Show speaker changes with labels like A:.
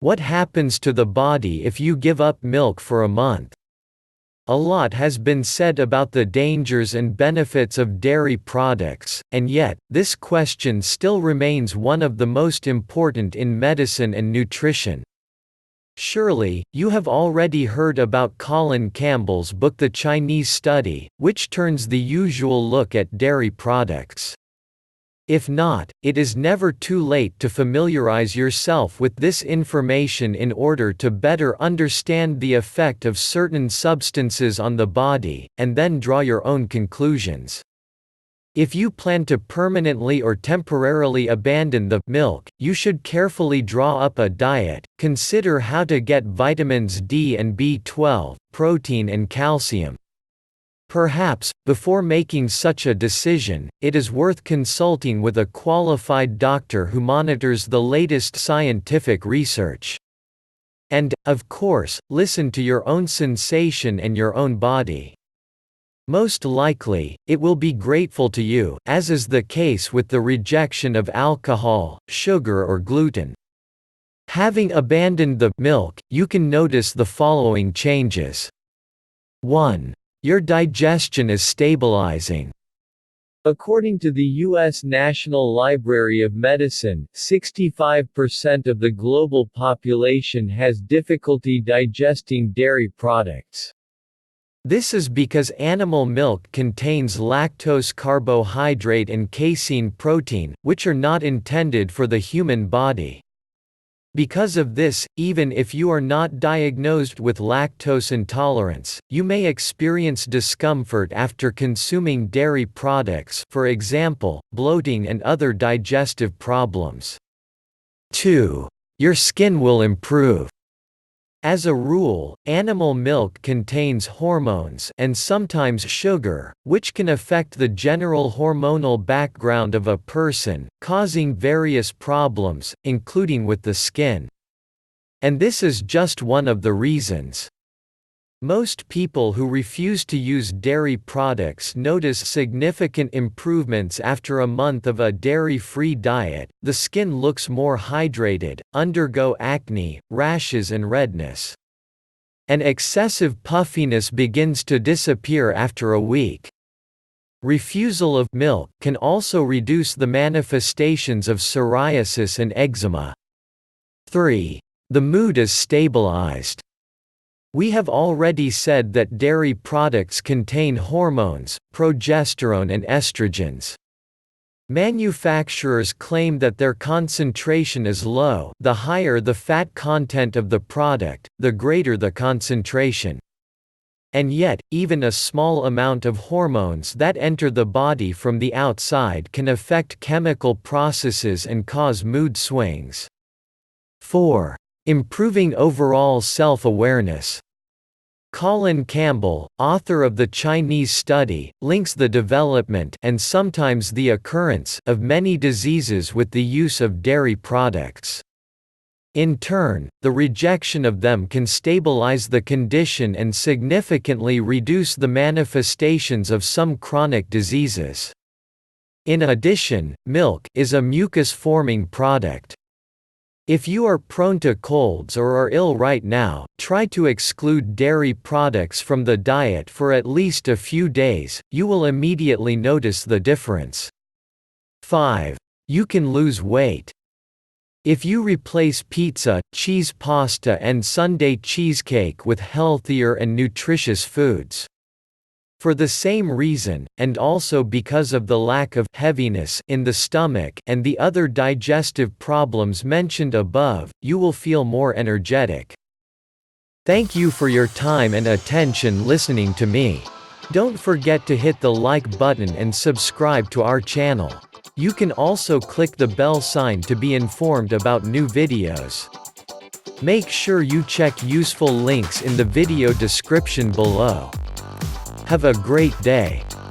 A: What happens to the body if you give up milk for a month? A lot has been said about the dangers and benefits of dairy products, and yet, this question still remains one of the most important in medicine and nutrition. Surely, you have already heard about Colin Campbell's book The Chinese Study, which turns the usual look at dairy products. If not, it is never too late to familiarize yourself with this information in order to better understand the effect of certain substances on the body, and then draw your own conclusions. If you plan to permanently or temporarily abandon the milk, you should carefully draw up a diet, consider how to get vitamins D and B12, protein and calcium. Perhaps, before making such a decision, it is worth consulting with a qualified doctor who monitors the latest scientific research. And, of course, listen to your own sensation and your own body. Most likely, it will be grateful to you, as is the case with the rejection of alcohol, sugar or gluten. Having abandoned the milk, you can notice the following changes. 1. Your digestion is stabilizing. According to the U.S. National Library of Medicine, 65% of the global population has difficulty digesting dairy products. This is because animal milk contains lactose carbohydrate and casein protein, which are not intended for the human body. Because of this, even if you are not diagnosed with lactose intolerance, you may experience discomfort after consuming dairy products, for example, bloating and other digestive problems. 2. Your skin will improve. As a rule, animal milk contains hormones and sometimes sugar, which can affect the general hormonal background of a person, causing various problems, including with the skin. And this is just one of the reasons. Most people who refuse to use dairy products notice significant improvements after a month of a dairy-free diet. The skin looks more hydrated, undergo acne, rashes and redness. And excessive puffiness begins to disappear after a week. Refusal of milk can also reduce the manifestations of psoriasis and eczema. 3. The mood is stabilized. We have already said that dairy products contain hormones, progesterone and estrogens. Manufacturers claim that their concentration is low. The higher the fat content of the product, the greater the concentration. And yet, even a small amount of hormones that enter the body from the outside can affect chemical processes and cause mood swings. 4. Improving overall self-awareness. Colin Campbell, author of The Chinese Study, links the development and sometimes the occurrence of many diseases with the use of dairy products. In turn, the rejection of them can stabilize the condition and significantly reduce the manifestations of some chronic diseases. In addition, milk is a mucus-forming product. If you are prone to colds or are ill right now, try to exclude dairy products from the diet for at least a few days, you will immediately notice the difference. 5. You can lose weight. If you replace pizza, cheese pasta and Sunday cheesecake with healthier and nutritious foods. For the same reason, and also because of the lack of heaviness in the stomach and the other digestive problems mentioned above, you will feel more energetic. Thank you for your time and attention listening to me. Don't forget to hit the like button and subscribe to our channel. You can also click the bell sign to be informed about new videos. Make sure you check useful links in the video description below. Have a great day.